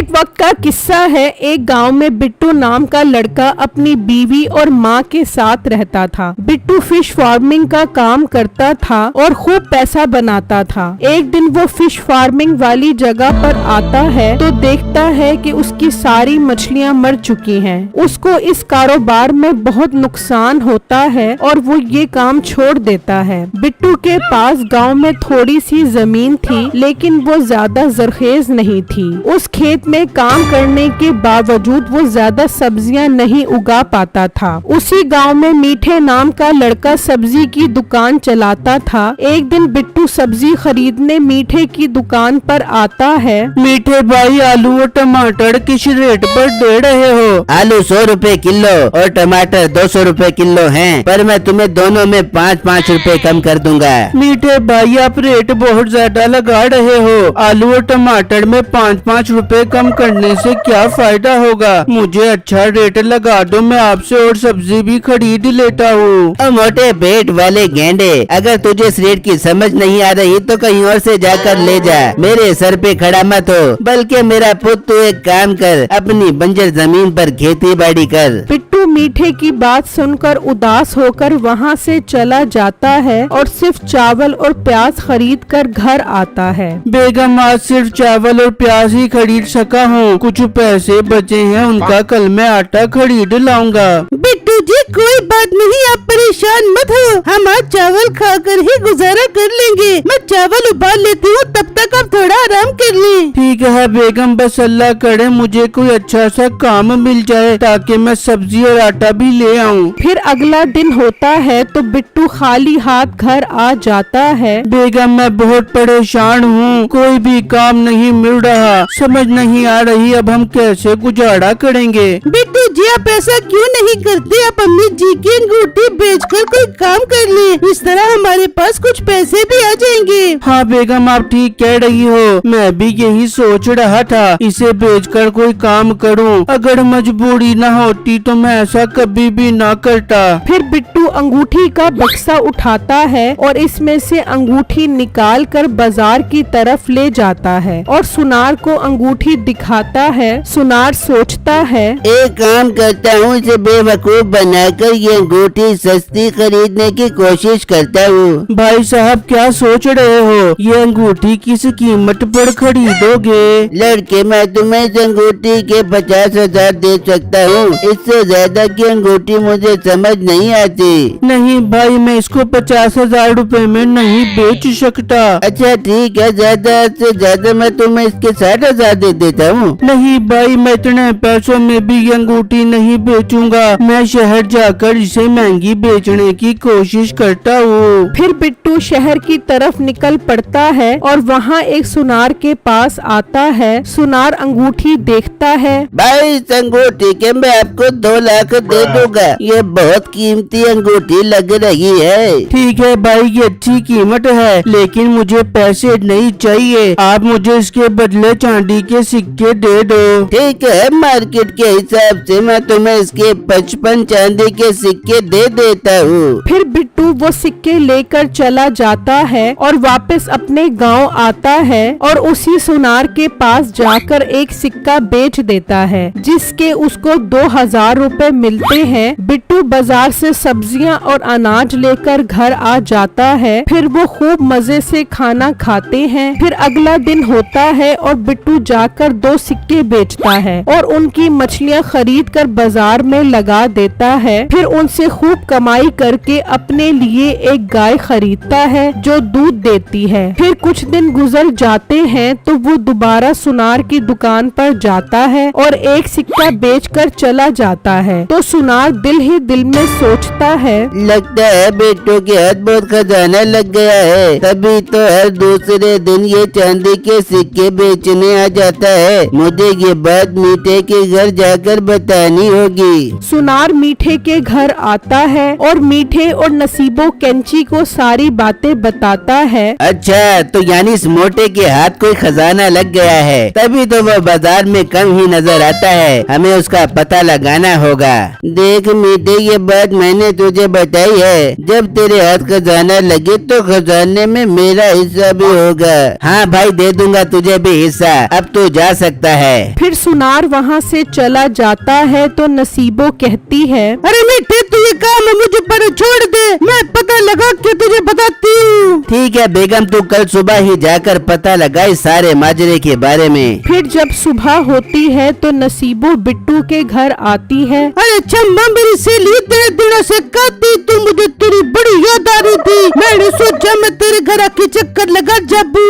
एक वक्त का किस्सा है। एक गांव में बिट्टू नाम का लड़का अपनी बीवी और माँ के साथ रहता था। बिट्टू फिश फार्मिंग का काम करता था और खूब पैसा बनाता था। एक दिन वो फिश फार्मिंग वाली जगह पर आता है तो देखता है कि उसकी सारी मछलियाँ मर चुकी हैं। उसको इस कारोबार में बहुत नुकसान होता है और वो ये काम छोड़ देता है। बिट्टू के पास गांव में थोड़ी सी जमीन थी, लेकिन वो ज्यादा जरखेज नहीं थी। उस खेत में काम करने के बावजूद वो ज्यादा सब्जियां नहीं उगा पाता था। उसी गांव में मीठे नाम का लड़का सब्जी की दुकान चलाता था। एक दिन बिट्टू सब्जी खरीदने मीठे की दुकान पर आता है। मीठे भाई, आलू और टमाटर किस रेट पर दे रहे हो? आलू 100 रुपए किलो और टमाटर 200 रुपए किलो हैं, पर मैं तुम्हें दोनों में 5-5 रुपए कम कर दूंगा। मीठे भाई, आप रेट बहुत ज्यादा लगा रहे हो। आलू और टमाटर में 5-5 रुपए कम करने से क्या फायदा होगा? मुझे अच्छा रेट लगा दो, मैं आपसे और सब्जी भी खरीद लेता हूँ। मोटे पेट वाले गेंडे, अगर तुझे इस रेट की समझ नहीं आ रही तो कहीं और से जाकर ले जा। मेरे सर पे खड़ा मत हो, बल्कि मेरा पुत्र तू एक काम कर, अपनी बंजर जमीन पर खेती बाड़ी कर। बिट्टू मीठे की बात सुनकर उदास होकर वहाँ से चला जाता है और सिर्फ चावल और प्याज खरीद कर घर आता है। बेगम, आज सिर्फ चावल और प्याज ही खरीद सका हूँ। कुछ पैसे बचे हैं, उनका कल मैं आटा खरीद लाऊंगा। बिट्टू जी, कोई बात नहीं, आप परेशान मत हो। हम आज चावल खाकर ही गुजारा कर लेंगे। मैं चावल उबाल लेती हूँ, तब तक आप थोड़ा आराम कर लें। ठीक है बेगम, बस अल्लाह करे मुझे कोई अच्छा सा काम मिल जाए ताकि मैं सब्जी और आटा भी ले आऊँ। फिर अगला दिन होता है तो बिट्टू खाली हाथ घर आ जाता है। बेगम, मैं बहुत परेशान हूँ, कोई भी काम नहीं मिल रहा, समझ नहीं आ रही अब हम कैसे गुजारा करेंगे। बिट्टू जी, आप ऐसा क्यों नहीं करते? आप अम्मी जी की अंगूठी बेचकर कोई काम कर ले, इस तरह हमारे पास कुछ पैसे भी आ जाएंगे। हाँ बेगम, आप ठीक कह रही हो, मैं भी यही सोच रहा था, इसे बेचकर कोई काम करूं। अगर मजबूरी न होती तो मैं ऐसा कभी भी ना करता। फिर बिट्टू अंगूठी का बक्सा उठाता है और इसमें से अंगूठी निकाल कर बाजार की तरफ ले जाता है और सुनार को अंगूठी दिखाता है। सुनार सोचता है, एक काम करता हूँ, इसे बेवकूफ बनाकर ये अंगूठी सस्ती खरीदने की कोशिश करता हूँ। भाई साहब, क्या सोच रहे हो? ये अंगूठी किस कीमत पर खरीदोगे? लड़के, मैं तुम्हें इस अंगूठी के 50,000 दे सकता हूँ, इससे ज्यादा की अंगूठी मुझे समझ नहीं आती। नहीं भाई, मैं इसको 50,000 रुपए में नहीं बेच सकता। अच्छा ठीक है, ज्यादा से ज्यादा मैं तुम्हें इसके 60,000 दे देता हूँ। नहीं भाई, मैं इतने पैसों में भी ये अंगूठी नहीं बेचूंगा। मैं शहर जाकर इसे महंगी बेचने की कोशिश करता हूँ। फिर बिट्टू शहर की तरफ निकल पड़ता है और वहाँ एक सुनार के पास आता है। सुनार अंगूठी देखता है। भाई, इस अंगूठी के मैं आपको 2 लाख दे दूंगा, ये बहुत कीमती अंगूठी लग रही है। ठीक है भाई, ये अच्छी कीमत है, लेकिन मुझे पैसे नहीं चाहिए। आप मुझे इसके बदले चांदी के सिक्के दे दो। ठीक है, मार्केट के हिसाब से मैं तुम्हें इसके 55 चांदी के सिक्के दे देता हूँ। फिर बिट्टू वो सिक्के लेकर चला जाता है और वापस अपने गांव आता है और उसी सुनार के पास जाकर एक सिक्का बेच देता है, जिसके उसको 2,000 रुपए मिलते हैं। बिट्टू बाजार से सब्जियां और अनाज लेकर घर आ जाता है। फिर वो खूब मजे से खाना खाते हैं। फिर अगला दिन होता है और बिट्टू जाकर 2 सिक्के बेचता है और उनकी मछलियां खरीद कर बाजार में लगा देता है। फिर उनसे खूब कमाई करके अपने लिए एक गाय खरीदता है जो दूध देती है। फिर कुछ दिन गुजर जाते हैं तो वो दोबारा सुनार की दुकान पर जाता है और एक सिक्का बेचकर चला जाता है। तो सुनार दिल ही दिल में सोचता है, लगता है बेटों के हाथ बहुत खजाना लग गया है, तभी तो हर दूसरे दिन ये चांदी के सिक्के बेचने आ जाता है। मुझे ये बात मीठे के घर जाकर बतानी होगी। सुनार मीठे के घर आता है और मीठे और नसीबो कैंची को सारी बातें बताता है। अच्छा, तो यानी इस मोटे के हाथ कोई खजाना लग गया है, तभी तो वो बाजार में कम ही नजर आता है। हमें उसका पता लगाना होगा। देख मीठे, ये बात मैंने तुझे बताई है, जब तेरे हाथ खजाना लगे तो खजाने में मेरा हिस्सा भी होगा। हाँ भाई, दे दूंगा तुझे भी हिस्सा। अब तू जा सकता है। फिर सुनार वहाँ से चला जाता है तो नसीबो कहती है, अरे मीठे, तू ये काम मुझे पर छोड़ दे, मैं पता लगा के तुझे बताती हूँ। ठीक है बेगम, तू कल सुबह ही जाकर पता लगा इस सारे माजरे के बारे में। फिर जब सुबह होती है तो नसीबो बिट्टू के घर आती है। अरे चम्मा, मेरी सहेली तेरे दिनों से कहती तू, मुझे तेरी बड़ी याद आ रही थी। मैंने सोचा मैं तेरे घर आके चक्कर लगा जाबू।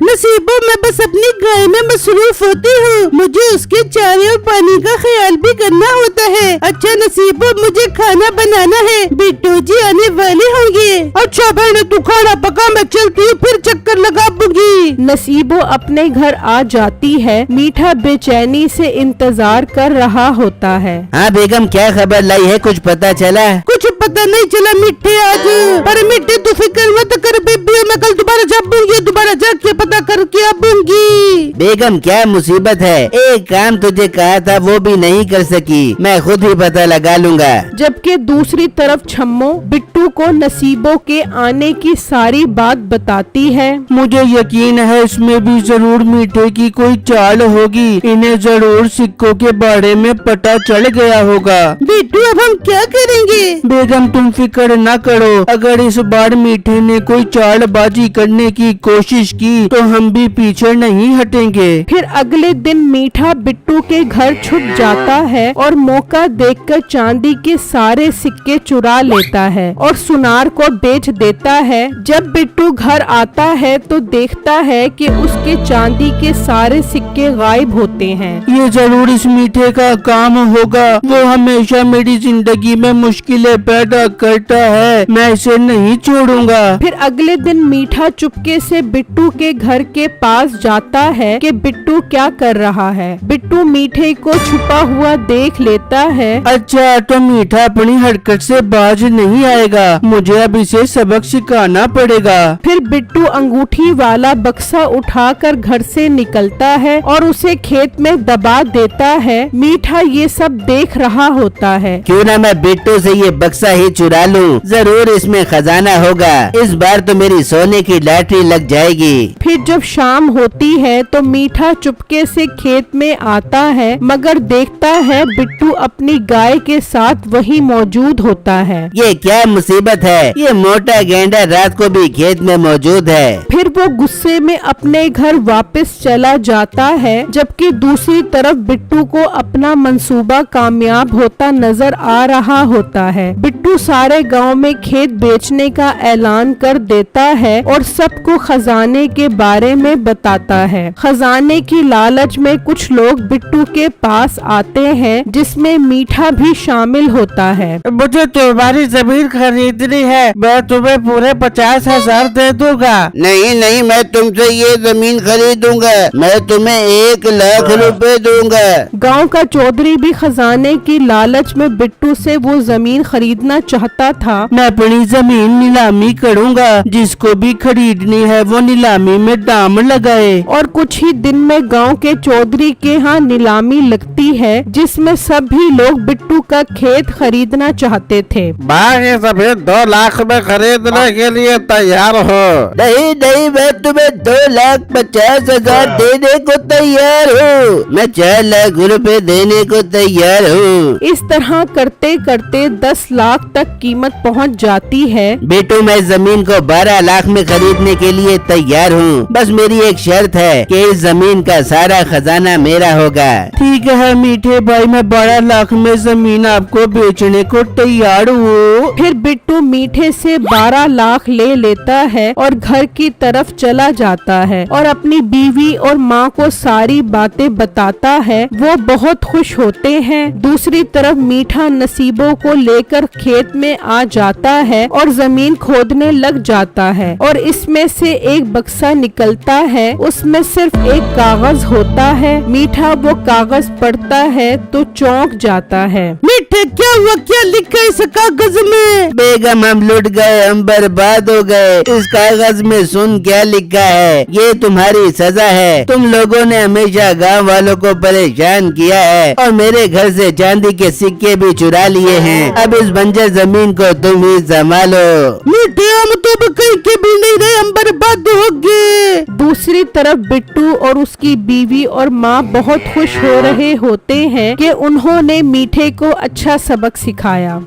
नसीबो, मैं बस अपनी गाय में मसरूफ होती हूँ, मुझे उसके चारे और पानी का ख्याल भी करना होता है। अच्छा नसीबो, मुझे खाना बनाना है, बिट्टू जी आने वाले होंगे। अच्छा बहन, तू खाना पका, मैं चलती हूँ, फिर चक्कर लगा दूंगी। नसीबो अपने घर आ जाती है। मीठा बेचैनी से इंतजार कर रहा होता है। हाँ बेगम, क्या खबर लाई है, कुछ पता चला? कुछ पता नहीं चला मीठे आज, पर मीठे तू फिक्र मत कर बेबी, मैं कल दोबारा जाऊंगी, दोबारा जाके पता करके आऊंगी। बेगम, क्या मुसीबत है, एक काम तुझे कहा था वो भी नहीं कर सकी, मैं खुद ही पता लगा लूंगा। जबकि दूसरी तरफ छम्मो बिट्टू को नसीबो के आने की सारी बात बताती है। मुझे यकीन है इसमें भी जरूर मीठे की कोई चाल होगी, इन्हें जरूर सिक्कों के बारे में पता चल गया होगा। बिट्टू, अब हम क्या करेंगे? बेगम, तुम फिक्र न करो, अगर इस बार मीठे ने कोई चालबाजी करने की कोशिश की तो हम भी पीछे नहीं हटेंगे। फिर अगले दिन मीठा बिट्टू के घर छुप जाता है और मौका देखकर चांदी के सारे सिक्के चुरा लेता है और सुनार को बेच देता है। जब बिट्टू घर आता है तो देखता है कि उसके चांदी के सारे सिक्के गायब होते हैं। ये जरूर इस मीठे का काम होगा, वो हमेशा मेरी जिंदगी में मुश्किलें पैदा करता है, मैं इसे नहीं छोड़ूंगा। फिर अगले दिन मीठा चुपके से बिट्टू के घर के पास जाता है कि बिट्टू क्या कर रहा है। बिट्टू मीठे को छुपा हुआ देख लेता है। अच्छा, तो मीठा अपनी हरकत से बाज नहीं आएगा, मुझे अब इसे सबक सिखाना पड़ेगा। फिर बिट्टू अंगूठी वाला बक्सा उठाकर घर से निकलता है और उसे खेत में दबा देता है। मीठा ये सब देख रहा होता है। क्यों ना मैं बिट्टू से ये बक्सा ही चुरा लूं, जरूर इसमें खजाना होगा, इस बार तो मेरी सोने की लॉटरी लग जाएगी। फिर जब शाम होती है तो मीठा चुपके से खेत में आता है, मगर देखता है बिट्टू अपनी गाय के साथ वहीं मौजूद होता है। ये क्या मुसीबत है, ये मोटा गेंडा रात को भी खेत में मौजूद है। फिर वो गुस्से में अपने घर वापस चला जाता है, जबकि दूसरी तरफ बिट्टू को अपना मंसूबा कामयाब होता नजर आ रहा होता है। बिट्टू सारे गांव में खेत बेचने का ऐलान कर देता है और सबको खजाने के बारे में बताता है। खजाने की लालच में कुछ लोग बिट्टू के पास आते हैं, जिसमें मीठा भी शामिल होता है। मुझे तुम्हारी जमीन खरीदनी है, मैं तुम्हें पूरे 50,000 दे दूंगा। नहीं नहीं, मैं तुमसे ये जमीन खरीदूंगा, मैं तुम्हें 1 लाख रुपए दूंगा। गांव का चौधरी भी खजाने की लालच में बिट्टू से वो जमीन खरीदना चाहता था। मैं अपनी जमीन नीलामी करूंगा, जिसको भी खरीदनी है वो नीलामी में दाम लगाए। और कुछ ही दिन में गांव के चौधरी के यहाँ नीलामी लगती है, जिसमें सभी लोग बिट्टू का खेत खरीदना चाहते थे। ये जमीन 2 लाख में खरीदने के लिए तैयार हो? नहीं नहीं, मैं तुम्हें 2,50,000 देने को तैयार हूँ, मैं 4 लाख रुपए देने को तैयार हूँ। इस तरह करते करते 10 लाख तक कीमत पहुंच जाती है। बेटू, मैं जमीन को 12 लाख में खरीदने के लिए तैयार हूँ, बस मेरी एक शर्त है कि इस जमीन का सारा खजाना मेरा होगा। ठीक है मीठे भाई, मैं 12 लाख में जमीन आपको बेचने को तैयार हूँ। फिर बिट्टू मीठे से 12 लाख ले लेता है और घर की तरफ चला जाता है और अपनी बीवी और माँ को सारी बातें बताता है। वो बहुत खुश होते हैं। दूसरी तरफ मीठा नसीबों को लेकर खेत में आ जाता है और जमीन खोदने लग जाता है और इसमें से एक बक्सा निकलता है। उसमें सिर्फ एक कागज होता है। मीठा वो कागज पढ़ता है तो चौंक जाता है। मीठे, मीठे क्या हुआ, क्या लिखा है इस कागज में? बेगम हम लुट गए, हम बर्बाद हो गए। इस कागज में सुन क्या लिखा है, ये तुम्हारी सजा है। तुम लोगों ने हमेशा गांव वालों को परेशान किया है और मेरे घर से चांदी के सिक्के भी चुरा लिए हैं। अब इस बंजर जमीन को तुम ही संभालो। मीठे हम तो अब कहीं के भी नहीं रहे, हम बर्बाद हो गए। दूसरी तरफ बिट्टू और उसकी बीवी और माँ बहुत खुश हो रहे होते हैं कि उन्होंने मीठे को अच्छा सबक सिखाया।